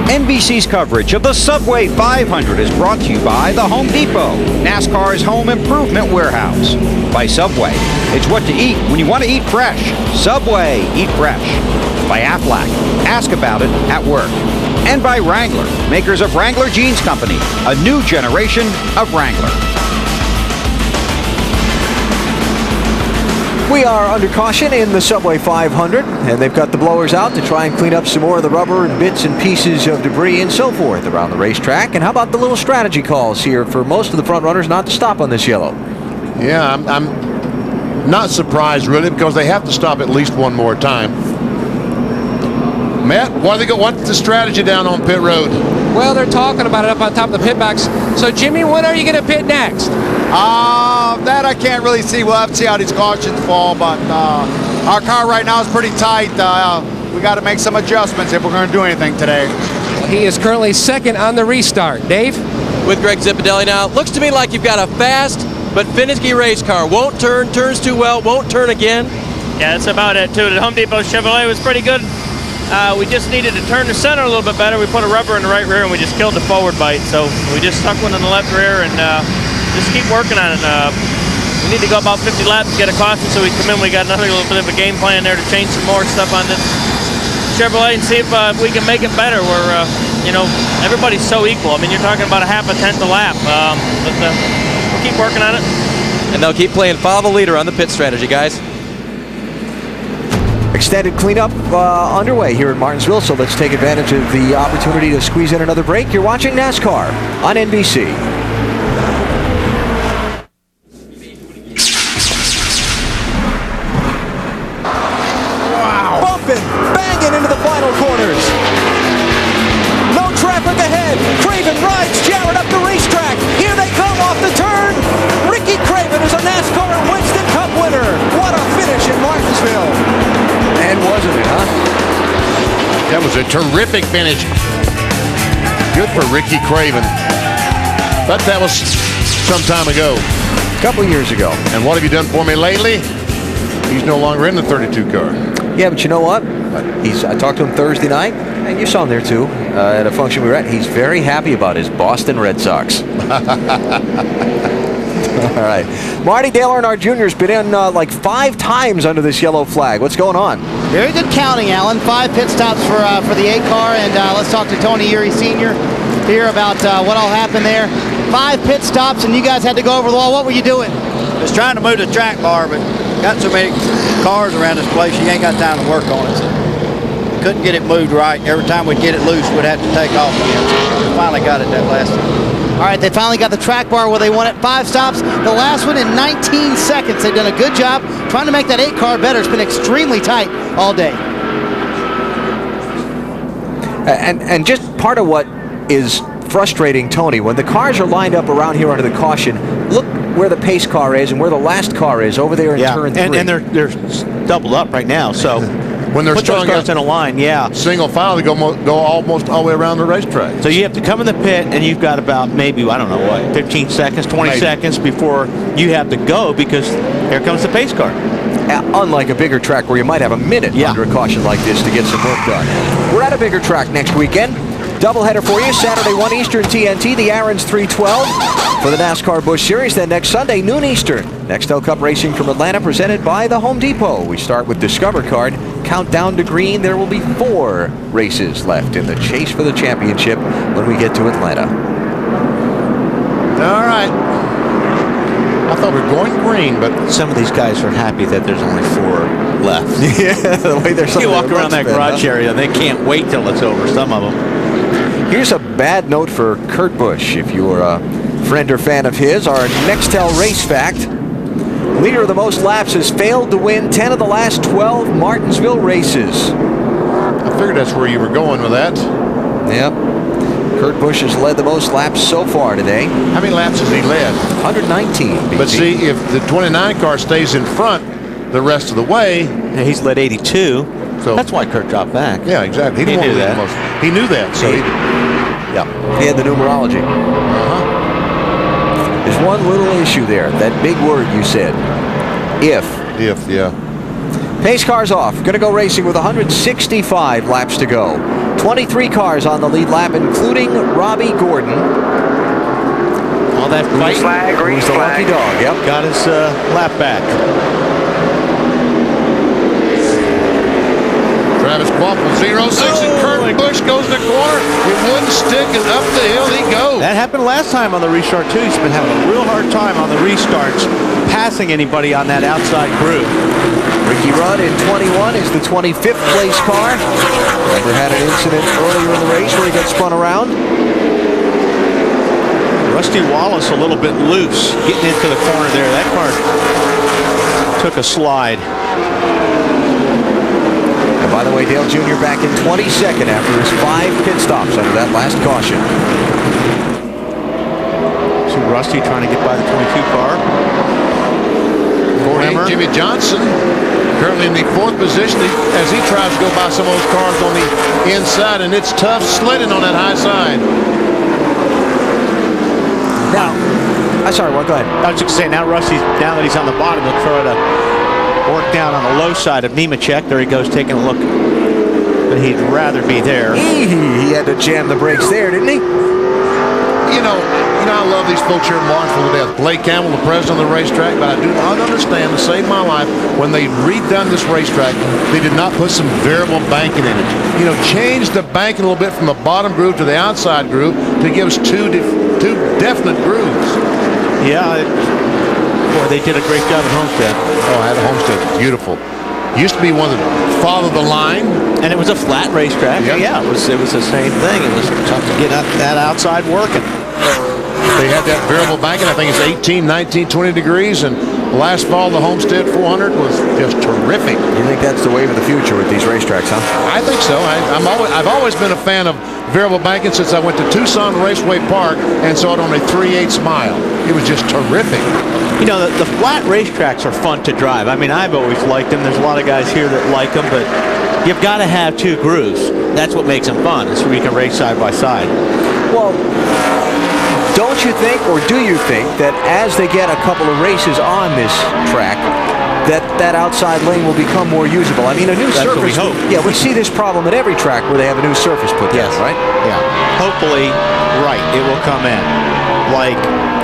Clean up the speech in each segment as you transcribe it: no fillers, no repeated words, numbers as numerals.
NBC's coverage of the Subway 500 is brought to you by the Home Depot, NASCAR's home improvement warehouse. By Subway, it's what to eat when you want to eat fresh. Subway, eat fresh. By Aflac, ask about it at work. And by Wrangler, makers of Wrangler Jeans Company, a new generation of Wrangler. We are under caution in the Subway 500, and they've got the blowers out to try and clean up some more of the rubber and bits and pieces of debris and so forth around the racetrack. And how about the little strategy calls here for most of the front runners not to stop on this yellow? Yeah, I'm not surprised really, because they have to stop at least one more time. Matt, what's the strategy down on pit road? Well, they're talking about it up on top of the pit box. So, Jimmy, when are you going to pit next? That I can't really see. We'll have to see how these cautions fall, but our car right now is pretty tight. We got to make some adjustments if we're going to do anything today. He is currently second on the restart. Dave? With Greg Zipadelli now. Looks to me like you've got a fast but finicky race car. Won't turn, turns too well, won't turn again. Yeah, that's about it, too. The Home Depot Chevrolet was pretty good. We just needed to turn the center a little bit better. We put a rubber in the right rear, and we just killed the forward bite. So we just stuck one in the left rear, and just keep working on it. We need to go about 50 laps to get a caution, so we come in. We got another little bit of a game plan there to change some more stuff on this Chevrolet and see if we can make it better. Where everybody's so equal. I mean, you're talking about a half a tenth a lap, but we'll keep working on it. And they'll keep playing follow the leader on the pit strategy, guys. Extended cleanup underway here in Martinsville, so let's take advantage of the opportunity to squeeze in another break. You're watching NASCAR on NBC. Wow! Bumping, banging into the final corners. No traffic ahead. Craven rides Jarrett up the racetrack. Here they come off the turn. Ricky Craven is a NASCAR and Winston Cup winner. What a finish in Martinsville. And wasn't it, huh? That was a terrific finish. Good for Ricky Craven. But that was some time ago. A couple years ago. And what have you done for me lately? He's no longer in the 32 car. Yeah, but you know what? I talked to him Thursday night, and you saw him there too, at a function we were at. He's very happy about his Boston Red Sox. All right. Marty Dale Earnhardt Jr. has been in like 5 times under this yellow flag. What's going on? Very good counting, Alan. 5 pit stops for the 8 car, and let's talk to Tony Eury Sr. here about what all happened there. 5 pit stops, and you guys had to go over the wall. What were you doing? Just trying to move the track bar, but got so many cars around this place, you ain't got time to work on it. So couldn't get it moved right. Every time we'd get it loose, we'd have to take off again. So we finally got it that last time. All right, they finally got the track bar where they want it. 5 stops. The last one in 19 seconds. They've done a good job trying to make that 8 car better. It's been extremely tight all day. And just part of what is frustrating, Tony, when the cars are lined up around here under the caution, look where the pace car is and where the last car is over there in turn 3. And they're doubled up right now, so when they're put those cars in a line, single file, they go almost all the way around the racetrack. So you have to come in the pit, and you've got about maybe, I don't know what, 15 seconds, 20 seconds before you have to go, because here comes the pace car. Unlike a bigger track where you might have a minute under a caution like this to get some work done. We're at a bigger track next weekend. Doubleheader for you, Saturday 1 Eastern TNT, the Aaron's 312 for the NASCAR Busch Series. Then next Sunday, noon Eastern, Nextel Cup Racing from Atlanta, presented by the Home Depot. We start with Discover Card. Countdown to green. There will be 4 races left in the chase for the championship when we get to Atlanta. All right. I thought we were going green, but some of these guys are happy that there's only 4 left. Yeah, the way they're you walk around that garage area, they can't wait till it's over, some of them. Here's a bad note for Kurt Busch. If you're a friend or fan of his, our Nextel Race Fact. Leader of the most laps has failed to win 10 of the last 12 Martinsville races. I figured that's where you were going with that. Yep. Kurt Busch has led the most laps so far today. How many laps has he led? 119. BG. But see, if the 29 car stays in front the rest of the way, he's led 82. So that's why Kurt dropped back. Yeah, exactly. He knew that. He knew that. So he had the numerology. There's one little issue there. That big word you said. If, yeah. Pace car's off. Going to go racing with 165 laps to go. 23 cars on the lead lap, including Robbie Gordon. All that fight. Who's the lucky dog? Yep. Got his lap back. Travis Quapple, 0-6, and Kurt Busch goes in the corner. It wouldn't stick, and up the hill he goes. That happened last time on the restart, too. He's been having a real hard time on the restarts, passing anybody on that outside group. Ricky Rudd in 21 is the 25th place car. Remember, had an incident earlier in the race where he got spun around. Rusty Wallace a little bit loose, getting into the corner there. That car took a slide. And by the way, Dale Jr. back in 22nd after his 5 pit stops under that last caution. See Rusty trying to get by the 22 car. Jimmy Johnson currently in the 4th position as he tries to go by some of those cars on the inside, and it's tough sledding on that high side. Now, I'm sorry, go ahead. I was just saying, now Rusty, now that he's on the bottom, he'll try to work down on the low side of Nemechek. There he goes, taking a look. But he'd rather be there. He had to jam the brakes there, didn't he? You know, I love these folks here in Martinsville to death. Blake Campbell, the president of the racetrack, but I do not understand, to save my life, when they redone this racetrack, they did not put some variable banking in it. You know, change the banking a little bit from the bottom groove to the outside groove to give us two definite grooves. Yeah, boy, they did a great job at Homestead. Oh, at Homestead, beautiful. Used to be one that followed the line. And it was a flat racetrack. Yep. Yeah, it was the same thing. It was tough to get that outside working. They had that variable banking. I think it's 18, 19, 20 degrees. And last fall, the Homestead 400 was just terrific. You think that's the wave of the future with these racetracks, huh? I think so. I've always been a fan of variable banking since I went to Tucson Raceway Park and saw it on a 3/8 mile. It was just terrific. You know, the flat racetracks are fun to drive. I mean, I've always liked them. There's a lot of guys here that like them, but you've got to have 2 grooves. That's what makes them fun, is where you can race side by side. Well, don't you think, or do you think, that as they get a couple of races on this track, that outside lane will become more usable? I mean, a new That's surface. what we hope. Yeah, we see this problem at every track where they have a new surface put down, right? Yeah. Hopefully, right, it will come in. Like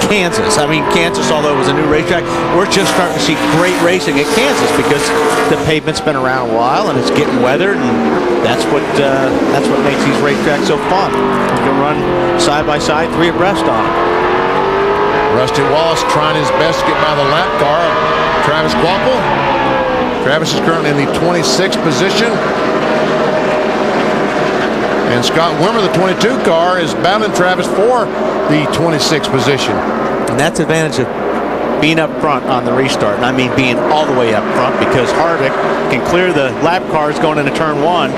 Kansas. I mean, Kansas, although it was a new racetrack, we're just starting to see great racing at Kansas because the pavement's been around a while and it's getting weathered, and that's what makes these racetracks so fun. You can run side by side, 3 abreast on them. Rusty Wallace trying his best to get by the lap car. Travis Quapple. Travis is currently in the 26th position. And Scott Wimmer, the 22 car, is battling Travis for the 26th position. And that's the advantage of being up front on the restart. And I mean being all the way up front, because Harvick can clear the lap cars going into turn 1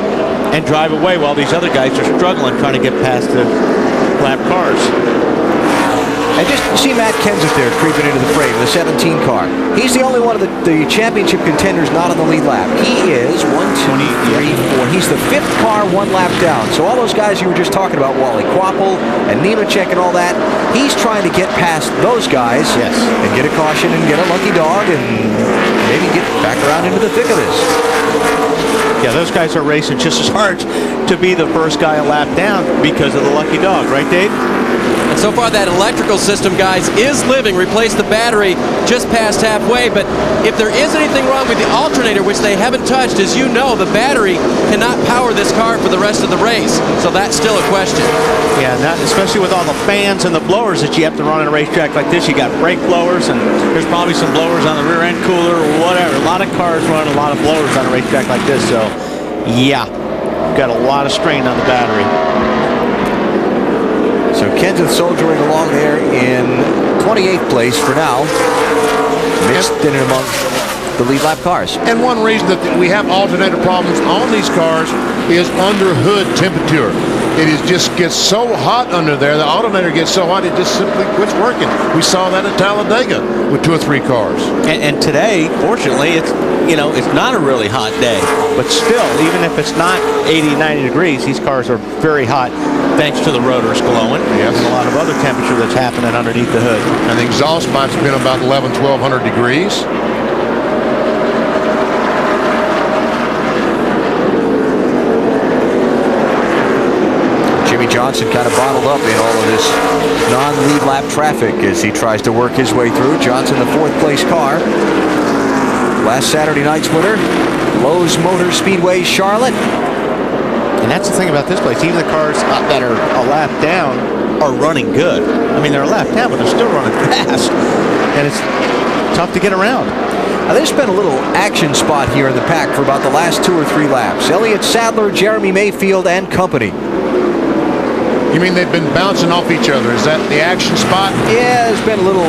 and drive away while these other guys are struggling trying to get past the lap cars. And just see Matt Kenseth there creeping into the fray with a 17 car. He's the only one of the championship contenders not on the lead lap. He is 1, 2, 3, 4. He's the 5th car 1 lap down. So all those guys you were just talking about, Wally Quapple and Nemechek and all that, he's trying to get past those guys. Yes. And get a caution and get a lucky dog and maybe get back around into the thick of this. Yeah, those guys are racing just as hard to be the first guy a lap down because of the lucky dog, right, Dave? And so far, that electrical system, guys, is living. Replaced the battery just past halfway. But if there is anything wrong with the alternator, which they haven't touched, as you know, the battery cannot power this car for the rest of the race. So that's still a question. Yeah, especially with all the fans and the blowers that you have to run in a racetrack like this. You got brake blowers, and there's probably some blowers on the rear end cooler or whatever. A lot of cars run a lot of blowers on a racetrack like this. So, yeah, got a lot of strain on the battery. So Kenseth soldiering along there in 28th place for now, mixed in among the lead lap cars. And one reason that we have alternator problems on these cars is under hood temperature. It just gets so hot under there, the alternator gets so hot it just simply quits working. We saw that at Talladega with 2 or 3 cars. And today, fortunately, it's not a really hot day. But still, even if it's not 80, 90 degrees, these cars are very hot thanks to the rotors glowing. Yes. And a lot of other temperature that's happening underneath the hood. And the exhaust pipe's been about 1,100 degrees. Johnson kind of bottled up in all of this non-lead lap traffic as he tries to work his way through. Johnson, the 4th place car. Last Saturday night's winner, Lowe's Motor Speedway, Charlotte. And that's the thing about this place. Even the cars that are a lap down are running good. I mean, they're a lap down, but they're still running fast. And it's tough to get around. Now, there's been a little action spot here in the pack for about the last 2 or 3 laps. Elliott Sadler, Jeremy Mayfield, and company. You mean they've been bouncing off each other? Is that the action spot? Yeah, there's been a little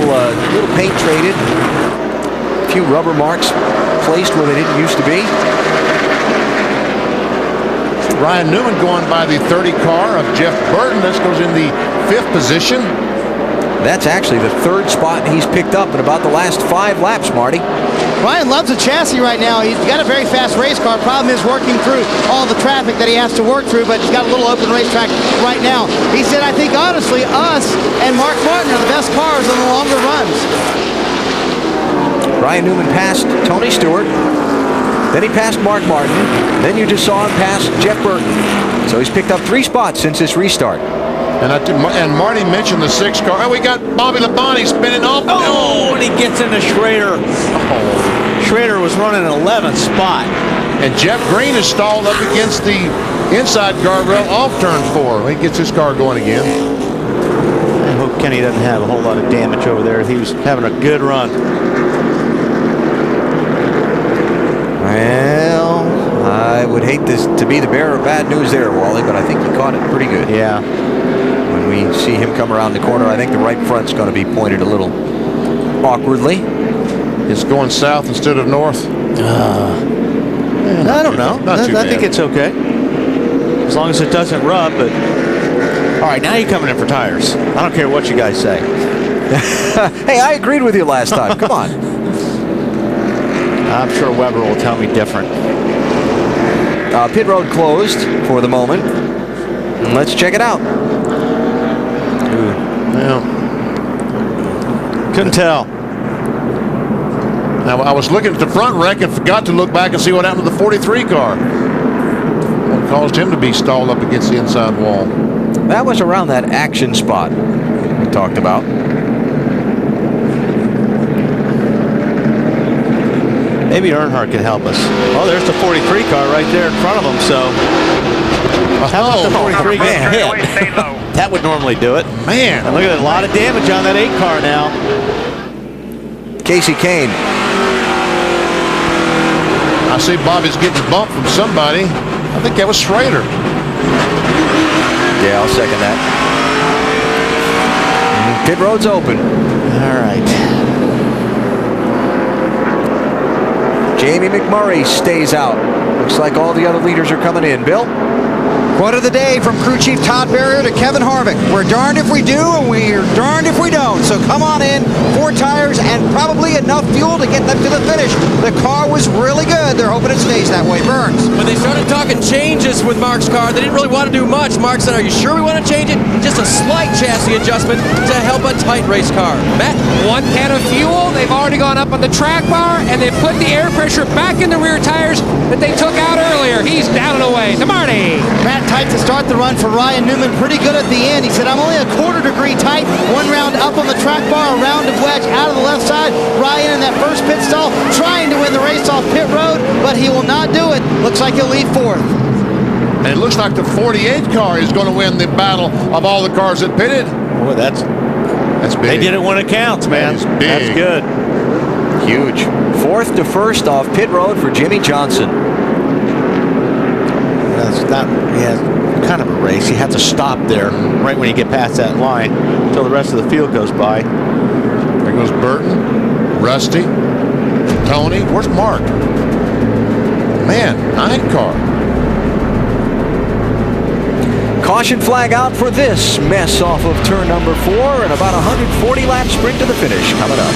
paint traded. A few rubber marks placed where they didn't used to be. Ryan Newman going by the 30 car of Jeff Burton. This goes in the 5th position. That's actually the 3rd spot he's picked up in about the last 5 laps, Marty. Ryan loves the chassis right now. He's got a very fast race car. Problem is working through all the traffic that he has to work through, but he's got a little open racetrack right now. He said, I think honestly, us and Mark Martin are the best cars on the longer runs. Ryan Newman passed Tony Stewart. Then he passed Mark Martin. Then you just saw him pass Jeff Burton. So he's picked up 3 spots since this restart. And Marty mentioned the 6 car. Oh, we got Bobby Labonte spinning off. Oh, and he gets into Schrader. Oh, Schrader was running an 11th spot. And Jeff Green is stalled up against the inside guardrail off turn 4. He gets his car going again. I hope Kenny doesn't have a whole lot of damage over there. He was having a good run. Well, I would hate this to be the bearer of bad news there, Wally, but I think he caught it pretty good. Yeah. When we see him come around the corner, I think the right front's going to be pointed a little awkwardly. It's going south instead of north. I don't know. I think it's okay. As long as it doesn't rub, but... All right, now you're coming in for tires. I don't care what you guys say. Hey, I agreed with you last time. Come on. I'm sure Weber will tell me different. Pit road closed for the moment. Let's check it out. Well, couldn't tell. Now, I was looking at the front wreck and forgot to look back and see what happened to the 43 car. What caused him to be stalled up against the inside wall? That was around that action spot we talked about. Maybe Earnhardt can help us. Oh, there's the 43 car right there in front of him, so... How about the 43 get hit? That would normally do it. Man. And look at a lot of damage on that 8 car now. Casey Kane. I see Bobby's getting bumped from somebody. I think that was Schrader. Yeah, I'll second that. Pit road's open. All right. Jamie McMurray stays out. Looks like all the other leaders are coming in. Bill? Quote of the day from crew chief Todd Barrier to Kevin Harvick. We're darned if we do, and we're darned if we don't. So come on in, 4 tires, and probably enough fuel to get them to the finish. The car was really good. They're hoping it stays that way. Burns. When they started talking changes with Mark's car, they didn't really want to do much. Mark said, are you sure we want to change it? Just a slight chassis adjustment to help a tight race car. Matt? 1 can of fuel. They've already gone up on the track bar, and they've put the air pressure back in the rear tires that they took out earlier. He's down and away to Marty. Matt tight to start the run for Ryan Newman. Pretty good at the end. He said, I'm only a 1/4 degree tight. 1 round up on the track bar, a round of wedge out of the left side. Ryan in that first pit stall trying to win the race off pit road, but he will not do it. Looks like he'll lead 4th. And it looks like the 48 car is going to win the battle of all the cars that pitted. Boy, that's big. They did it when it counts, man. That is big. That's good. Huge. 4th to 1st off pit road for Jimmy Johnson. That's not, kind of a race. You have to stop there right when you get past that line until the rest of the field goes by. There goes Burton, Rusty, Tony. Where's Mark? Man, 9 car. Caution flag out for this mess off of turn number 4, and about 140 lap sprint to the finish coming up.